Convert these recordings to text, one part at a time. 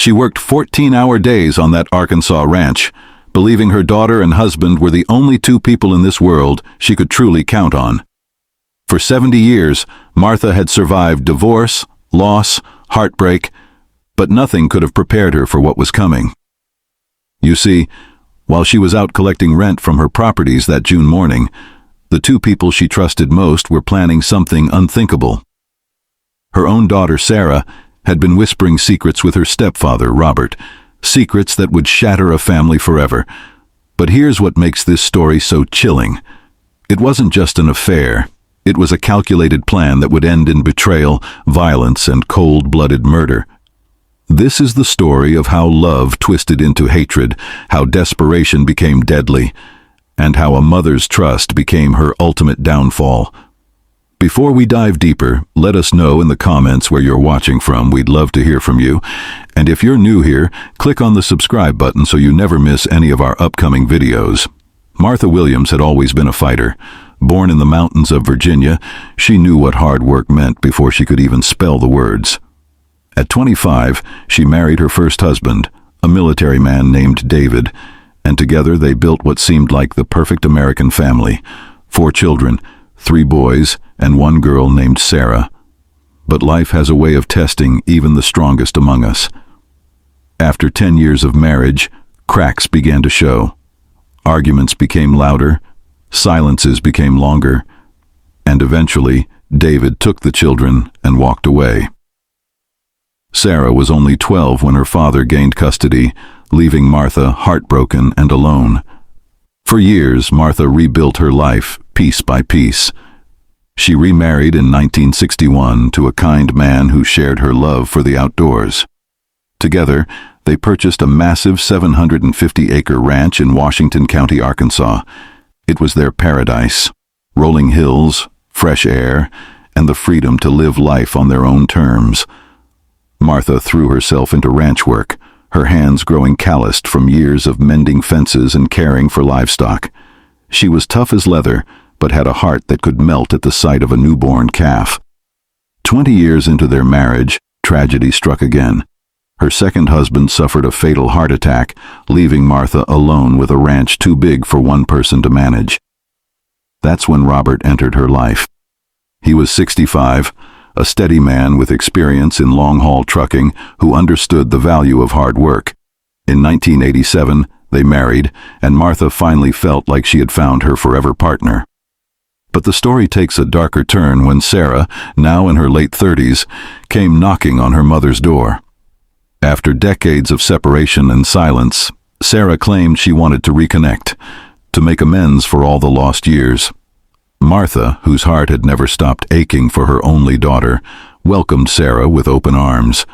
She worked 14-hour days on that Arkansas ranch, believing her daughter and husband were the only two people in this world she could truly count on. For 70 years, Martha had survived divorce, loss, heartbreak, but nothing could have prepared her for what was coming. You see, while she was out collecting rent from her properties that June morning, the two people she trusted most were planning something unthinkable. Her own daughter, Sarah, had been whispering secrets with her stepfather, Robert, secrets that would shatter a family forever. But here's what makes this story so chilling. It wasn't just an affair. It was a calculated plan that would end in betrayal, violence, and cold-blooded murder. This is the story of how love twisted into hatred, how desperation became deadly, and how a mother's trust became her ultimate downfall. Before we dive deeper, let us know in the comments where you're watching from. We'd love to hear from you. And if you're new here, click on the subscribe button so you never miss any of our upcoming videos. Martha Williams had always been a fighter. Born in the mountains of Virginia, she knew what hard work meant before she could even spell the words. At 25, she married her first husband, a military man named David, and together they built what seemed like the perfect American family. 4 children, 3 boys, and 1 girl named Sarah. But life has a way of testing even the strongest among us. After 10 years of marriage, cracks began to show. Arguments became louder, silences became longer, and eventually David took the children and walked away. Sarah was only 12 when her father gained custody, leaving Martha heartbroken and alone. For years, Martha rebuilt her life, piece by piece. She remarried in 1961 to a kind man who shared her love for the outdoors. Together, they purchased a massive 750-acre ranch in Washington County, Arkansas. It was their paradise: rolling hills, fresh air, and the freedom to live life on their own terms. Martha threw herself into ranch work, her hands growing calloused from years of mending fences and caring for livestock. She was tough as leather, but had a heart that could melt at the sight of a newborn calf. 20 years into their marriage, tragedy struck again. Her second husband suffered a fatal heart attack, leaving Martha alone with a ranch too big for one person to manage. That's when Robert entered her life. He was 65, a steady man with experience in long-haul trucking who understood the value of hard work. In 1987, they married, and Martha finally felt like she had found her forever partner. But the story takes a darker turn when Sarah, now in her late 30s, came knocking on her mother's door. After decades of separation and silence, Sarah claimed she wanted to reconnect, to make amends for all the lost years. Martha, whose heart had never stopped aching for her only daughter, welcomed Sarah with open arms.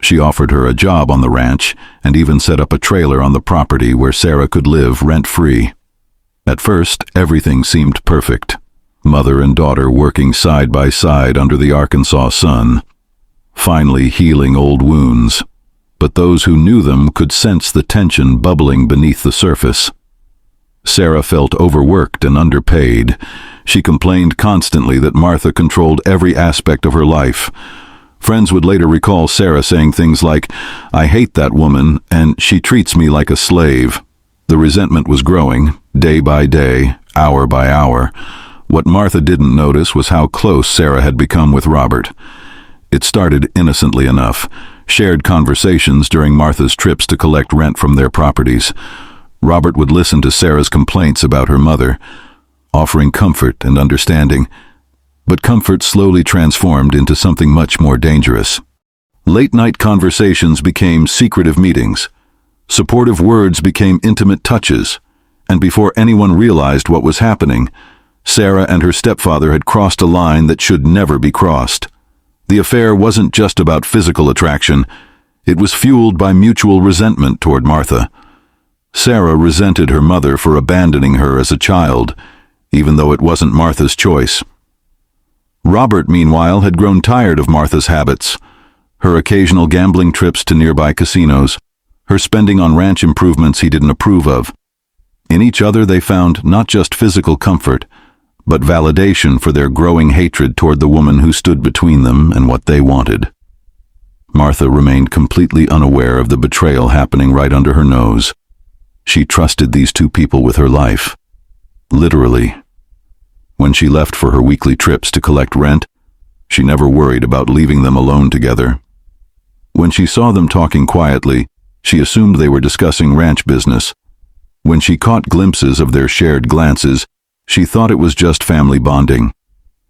She offered her a job on the ranch and even set up a trailer on the property where Sarah could live rent-free. At first, everything seemed perfect. Mother and daughter working side by side under the Arkansas sun, finally healing old wounds. But those who knew them could sense the tension bubbling beneath the surface. Sarah felt overworked and underpaid. She complained constantly that Martha controlled every aspect of her life. Friends would later recall Sarah saying things like, "I hate that woman, and she treats me like a slave." The resentment was growing, day by day, hour by hour. What Martha didn't notice was how close Sarah had become with Robert. It started innocently enough, shared conversations during Martha's trips to collect rent from their properties. Robert would listen to Sarah's complaints about her mother, offering comfort and understanding. But comfort slowly transformed into something much more dangerous. Late-night conversations became secretive meetings. Supportive words became intimate touches. And before anyone realized what was happening, Sarah and her stepfather had crossed a line that should never be crossed. The affair wasn't just about physical attraction. It was fueled by mutual resentment toward Martha. Sarah resented her mother for abandoning her as a child, even though it wasn't Martha's choice. Robert, meanwhile, had grown tired of Martha's habits, her occasional gambling trips to nearby casinos, her spending on ranch improvements he didn't approve of. In each other they found not just physical comfort, but validation for their growing hatred toward the woman who stood between them and what they wanted. Martha remained completely unaware of the betrayal happening right under her nose. She trusted these two people with her life. Literally. When she left for her weekly trips to collect rent, she never worried about leaving them alone together. When she saw them talking quietly, she assumed they were discussing ranch business. When she caught glimpses of their shared glances, she thought it was just family bonding.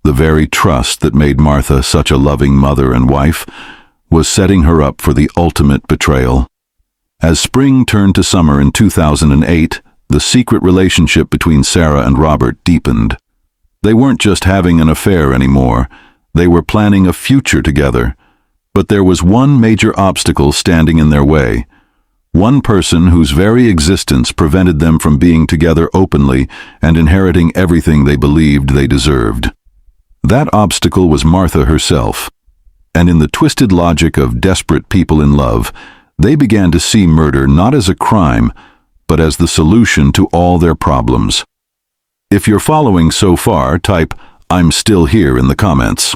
The very trust that made Martha such a loving mother and wife was setting her up for the ultimate betrayal. As spring turned to summer in 2008, the secret relationship between Sarah and Robert deepened. They weren't just having an affair anymore, they were planning a future together. But there was one major obstacle standing in their way. One person whose very existence prevented them from being together openly and inheriting everything they believed they deserved. That obstacle was Martha herself. And in the twisted logic of desperate people in love, they began to see murder not as a crime, but as the solution to all their problems. If you're following so far, type, "I'm still here" in the comments.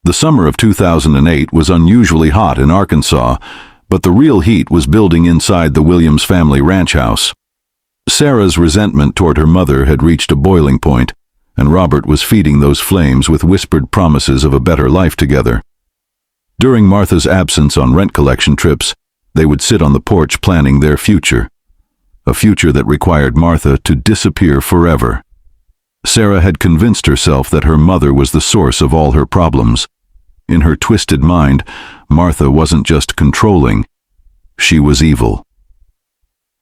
The summer of 2008 was unusually hot in Arkansas, but the real heat was building inside the Williams family ranch house. Sarah's resentment toward her mother had reached a boiling point, and Robert was feeding those flames with whispered promises of a better life together. During Martha's absence on rent collection trips, they would sit on the porch planning their future. A future that required Martha to disappear forever. Sarah had convinced herself that her mother was the source of all her problems. In her twisted mind, Martha wasn't just controlling, she was evil.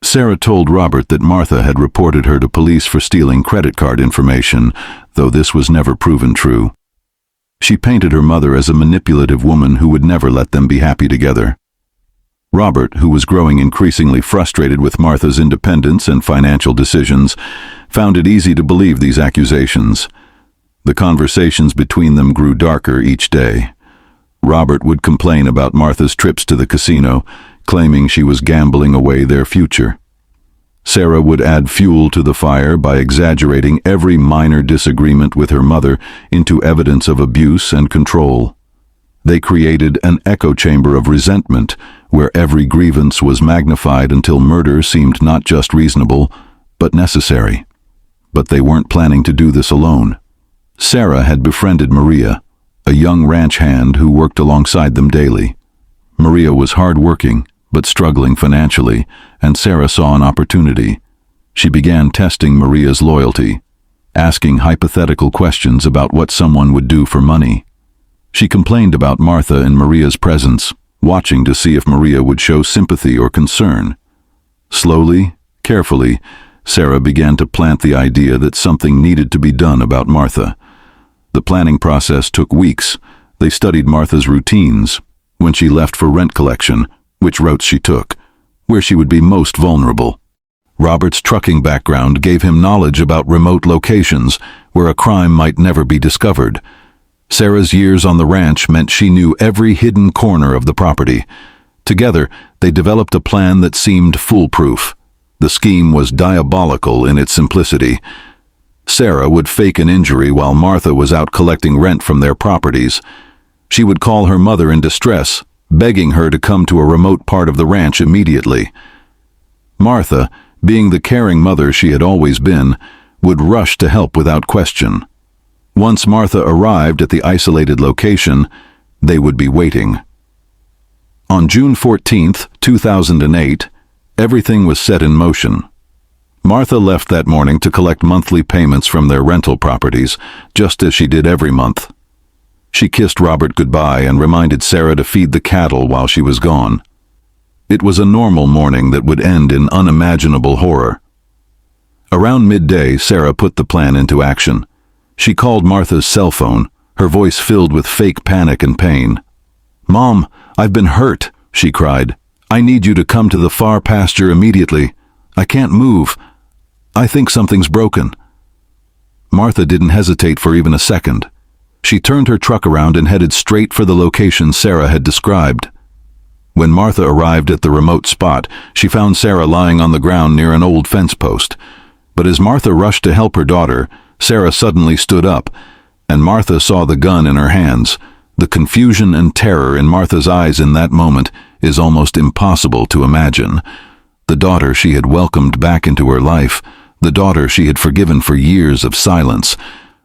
Sarah told Robert that Martha had reported her to police for stealing credit card information, though this was never proven true. She painted her mother as a manipulative woman who would never let them be happy together. Robert, who was growing increasingly frustrated with Martha's independence and financial decisions, found it easy to believe these accusations. The conversations between them grew darker each day. Robert would complain about Martha's trips to the casino, claiming she was gambling away their future. Sarah would add fuel to the fire by exaggerating every minor disagreement with her mother into evidence of abuse and control. They created an echo chamber of resentment, where every grievance was magnified until murder seemed not just reasonable, but necessary. But they weren't planning to do this alone. Sarah had befriended Maria, a young ranch hand who worked alongside them daily. Maria was hard-working, but struggling financially, and Sarah saw an opportunity. She began testing Maria's loyalty, asking hypothetical questions about what someone would do for money. She complained about Martha in Maria's presence, watching to see if Maria would show sympathy or concern. Slowly, carefully, Sarah began to plant the idea that something needed to be done about Martha. The planning process took weeks. They studied Martha's routines, when she left for rent collection, which routes she took, where she would be most vulnerable. Robert's trucking background gave him knowledge about remote locations where a crime might never be discovered. Sarah's years on the ranch meant she knew every hidden corner of the property. Together, they developed a plan that seemed foolproof. The scheme was diabolical in its simplicity. Sarah would fake an injury while Martha was out collecting rent from their properties. She would call her mother in distress, begging her to come to a remote part of the ranch immediately. Martha, being the caring mother she had always been, would rush to help without question. Once Martha arrived at the isolated location, they would be waiting. On June 14, 2008, everything was set in motion. Martha left that morning to collect monthly payments from their rental properties, just as she did every month. She kissed Robert goodbye and reminded Sarah to feed the cattle while she was gone. It was a normal morning that would end in unimaginable horror. Around midday, Sarah put the plan into action. She called Martha's cell phone, her voice filled with fake panic and pain. "Mom, I've been hurt," she cried. "I need you to come to the far pasture immediately. I can't move. I think something's broken." Martha didn't hesitate for even a second. She turned her truck around and headed straight for the location Sarah had described. When Martha arrived at the remote spot, she found Sarah lying on the ground near an old fence post. But as Martha rushed to help her daughter, Sarah suddenly stood up, and Martha saw the gun in her hands, The confusion and terror in Martha's eyes in that moment is almost impossible to imagine. The daughter she had welcomed back into her life, the daughter she had forgiven for years of silence,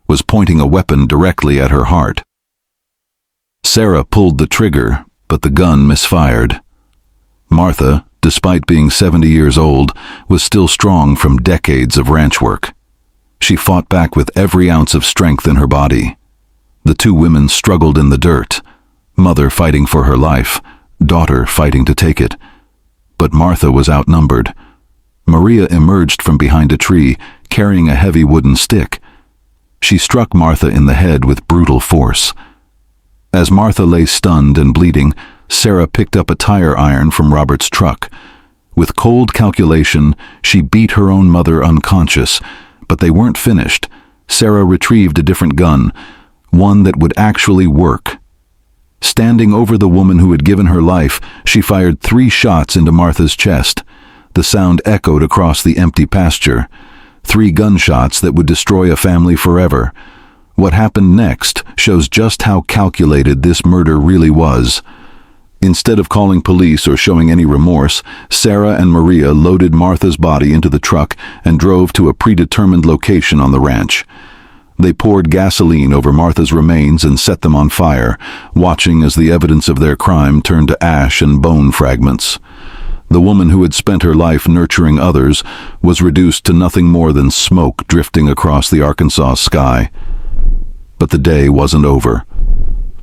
was pointing a weapon directly at her heart. Sarah pulled the trigger, but the gun misfired. Martha, despite being 70 years old, was still strong from decades of ranch work. She fought back with every ounce of strength in her body. The two women struggled in the dirt, mother fighting for her life, daughter fighting to take it. But Martha was outnumbered. Maria emerged from behind a tree, carrying a heavy wooden stick. She struck Martha in the head with brutal force. As Martha lay stunned and bleeding, Sarah picked up a tire iron from Robert's truck. With cold calculation, she beat her own mother unconscious, but they weren't finished. Sarah retrieved a different gun, one that would actually work. Standing over the woman who had given her life, she fired 3 shots into Martha's chest. The sound echoed across the empty pasture. 3 gunshots that would destroy a family forever. What happened next shows just how calculated this murder really was. Instead of calling police or showing any remorse, Sarah and Maria loaded Martha's body into the truck and drove to a predetermined location on the ranch. They poured gasoline over Martha's remains and set them on fire, watching as the evidence of their crime turned to ash and bone fragments. The woman who had spent her life nurturing others was reduced to nothing more than smoke drifting across the Arkansas sky. But the day wasn't over.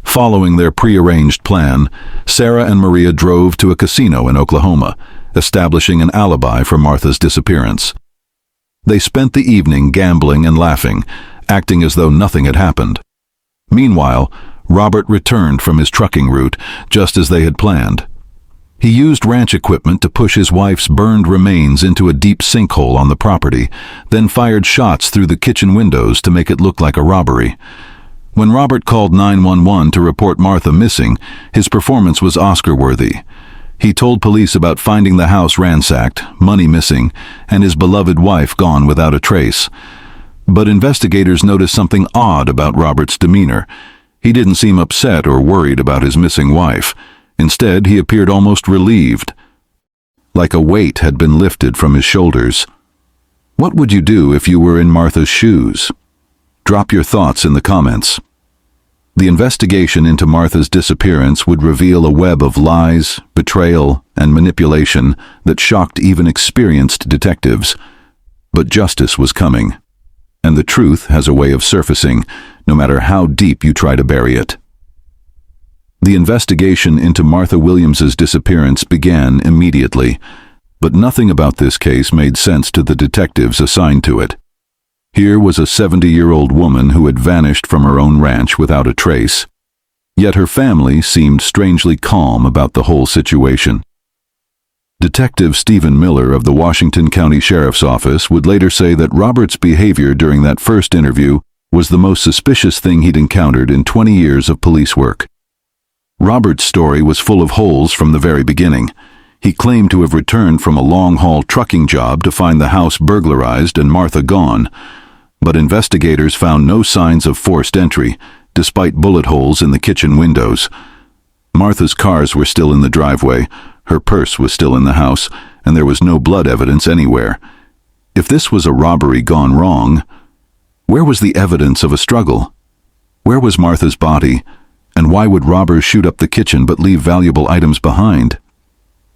Following their prearranged plan, Sarah and Maria drove to a casino in Oklahoma, establishing an alibi for Martha's disappearance. They spent the evening gambling and laughing, acting as though nothing had happened. Meanwhile, Robert returned from his trucking route just as they had planned. He used ranch equipment to push his wife's burned remains into a deep sinkhole on the property, then fired shots through the kitchen windows to make it look like a robbery. When Robert called 911 to report Martha missing, his performance was Oscar-worthy. He told police about finding the house ransacked, money missing, and his beloved wife gone without a trace. But investigators noticed something odd about Robert's demeanor. He didn't seem upset or worried about his missing wife. Instead, he appeared almost relieved, like a weight had been lifted from his shoulders. What would you do if you were in Martha's shoes? Drop your thoughts in the comments. The investigation into Martha's disappearance would reveal a web of lies, betrayal, and manipulation that shocked even experienced detectives. But justice was coming, and the truth has a way of surfacing, no matter how deep you try to bury it. The investigation into Martha Williams's disappearance began immediately, but nothing about this case made sense to the detectives assigned to it. Here was a 70-year-old woman who had vanished from her own ranch without a trace. Yet her family seemed strangely calm about the whole situation. Detective Stephen Miller of the Washington County Sheriff's Office would later say that Robert's behavior during that first interview was the most suspicious thing he'd encountered in 20 years of police work. Robert's story was full of holes from the very beginning. He claimed to have returned from a long-haul trucking job to find the house burglarized and Martha gone. But investigators found no signs of forced entry, despite bullet holes in the kitchen windows. Martha's cars were still in the driveway, her purse was still in the house, and there was no blood evidence anywhere. If this was a robbery gone wrong, where was the evidence of a struggle? Where was Martha's body? And why would robbers shoot up the kitchen but leave valuable items behind?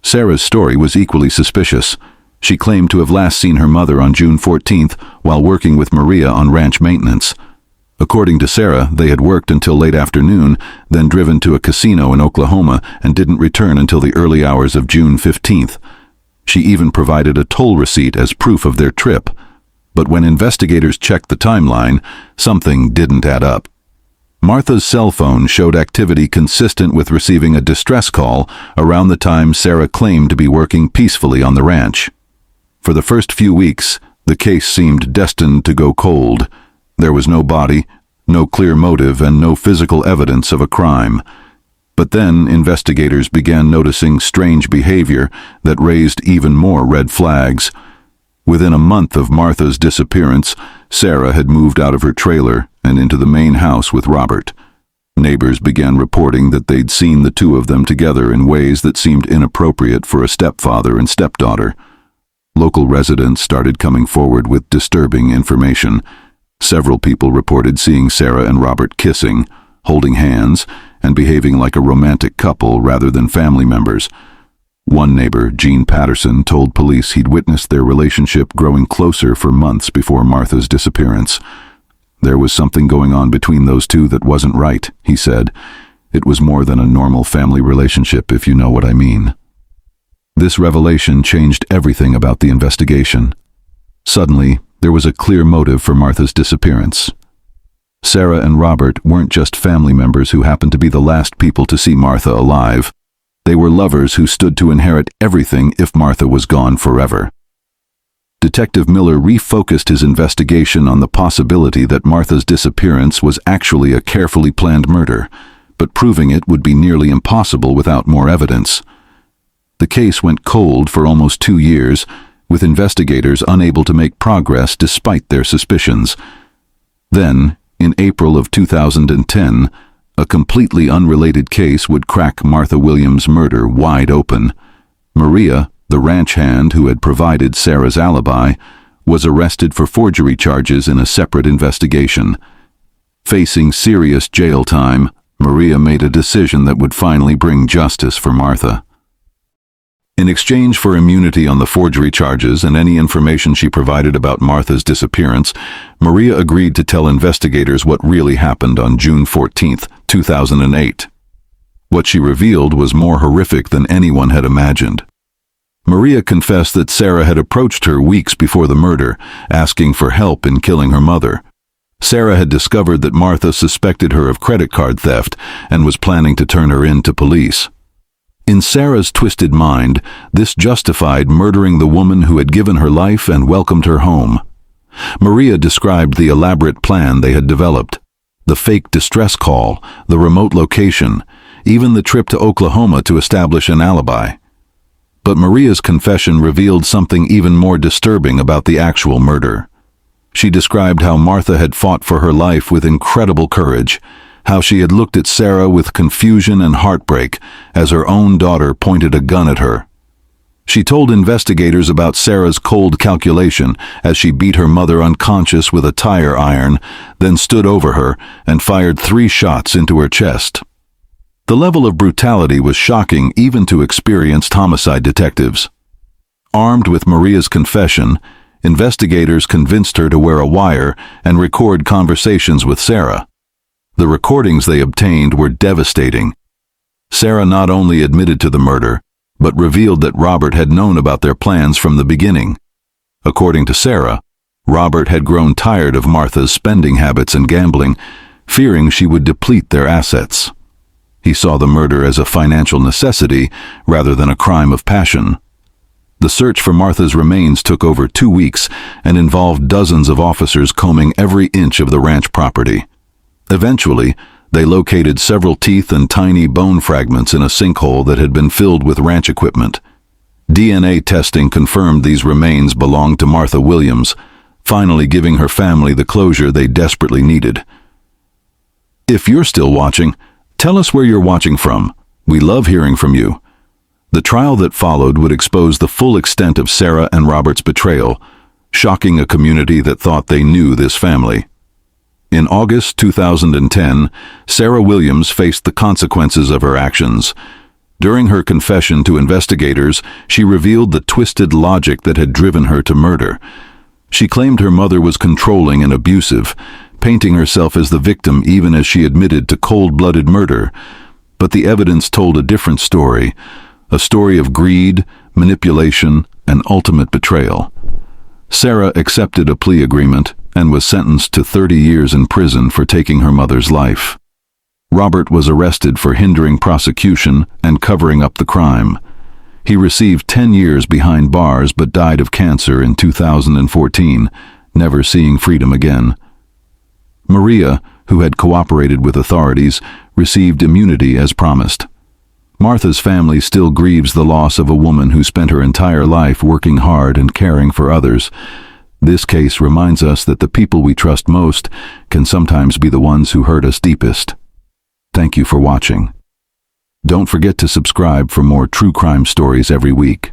Sarah's story was equally suspicious. She claimed to have last seen her mother on June 14th while working with Maria on ranch maintenance. According to Sarah, they had worked until late afternoon, then driven to a casino in Oklahoma and didn't return until the early hours of June 15th. She even provided a toll receipt as proof of their trip. But when investigators checked the timeline, something didn't add up. Martha's cell phone showed activity consistent with receiving a distress call around the time Sarah claimed to be working peacefully on the ranch. For the first few weeks, the case seemed destined to go cold. There was no body, no clear motive, and no physical evidence of a crime. But then investigators began noticing strange behavior that raised even more red flags. Within a month of Martha's disappearance, Sarah had moved out of her trailer and into the main house with Robert. Neighbors began reporting that they'd seen the two of them together in ways that seemed inappropriate for a stepfather and stepdaughter. Local residents started coming forward with disturbing information. Several people reported seeing Sarah and Robert kissing, holding hands, and behaving like a romantic couple rather than family members. One neighbor, Gene Patterson, told police he'd witnessed their relationship growing closer for months before Martha's disappearance. There was something going on between those two that wasn't right, he said. It was more than a normal family relationship, if you know what I mean. This revelation changed everything about the investigation. Suddenly, there was a clear motive for Martha's disappearance. Sarah and Robert weren't just family members who happened to be the last people to see Martha alive. They were lovers who stood to inherit everything if Martha was gone forever. Detective Miller refocused his investigation on the possibility that Martha's disappearance was actually a carefully planned murder, but proving it would be nearly impossible without more evidence. The case went cold for almost 2 years, with investigators unable to make progress despite their suspicions. Then, in April of 2010, a completely unrelated case would crack Martha Williams' murder wide open. Maria, the ranch hand who had provided Sarah's alibi, was arrested for forgery charges in a separate investigation. Facing serious jail time, Maria made a decision that would finally bring justice for Martha. In exchange for immunity on the forgery charges and any information she provided about Martha's disappearance, Maria agreed to tell investigators what really happened on June 14, 2008. What she revealed was more horrific than anyone had imagined. Maria confessed that Sarah had approached her weeks before the murder, asking for help in killing her mother. Sarah had discovered that Martha suspected her of credit card theft and was planning to turn her in to police. In Sarah's twisted mind, this justified murdering the woman who had given her life and welcomed her home. Maria described the elaborate plan they had developed: the fake distress call, the remote location, even the trip to Oklahoma to establish an alibi. But Maria's confession revealed something even more disturbing about the actual murder. She described how Martha had fought for her life with incredible courage, how she had looked at Sarah with confusion and heartbreak as her own daughter pointed a gun at her. She told investigators about Sarah's cold calculation as she beat her mother unconscious with a tire iron, then stood over her and fired 3 shots into her chest. The level of brutality was shocking even to experienced homicide detectives. Armed with Maria's confession, investigators convinced her to wear a wire and record conversations with Sarah. The recordings they obtained were devastating. Sarah not only admitted to the murder, but revealed that Robert had known about their plans from the beginning. According to Sarah, Robert had grown tired of Martha's spending habits and gambling, fearing she would deplete their assets. He saw the murder as a financial necessity rather than a crime of passion. The search for Martha's remains took over 2 weeks and involved dozens of officers combing every inch of the ranch property. Eventually, they located several teeth and tiny bone fragments in a sinkhole that had been filled with ranch equipment. DNA testing confirmed these remains belonged to Martha Williams, finally giving her family the closure they desperately needed. If you're still watching, tell us where you're watching from. We love hearing from you. The trial that followed would expose the full extent of Sarah and Robert's betrayal, shocking a community that thought they knew this family. In August 2010, Sarah Williams faced the consequences of her actions. During her confession to investigators, she revealed the twisted logic that had driven her to murder. She claimed her mother was controlling and abusive, painting herself as the victim even as she admitted to cold-blooded murder. But the evidence told a different story, a story of greed, manipulation, and ultimate betrayal. Sarah accepted a plea agreement and was sentenced to 30 years in prison for taking her mother's life. Robert was arrested for hindering prosecution and covering up the crime. He received 10 years behind bars but died of cancer in 2014, never seeing freedom again. Maria, who had cooperated with authorities, received immunity as promised. Martha's family still grieves the loss of a woman who spent her entire life working hard and caring for others. This case reminds us that the people we trust most can sometimes be the ones who hurt us deepest. Thank you for watching. Don't forget to subscribe for more true crime stories every week.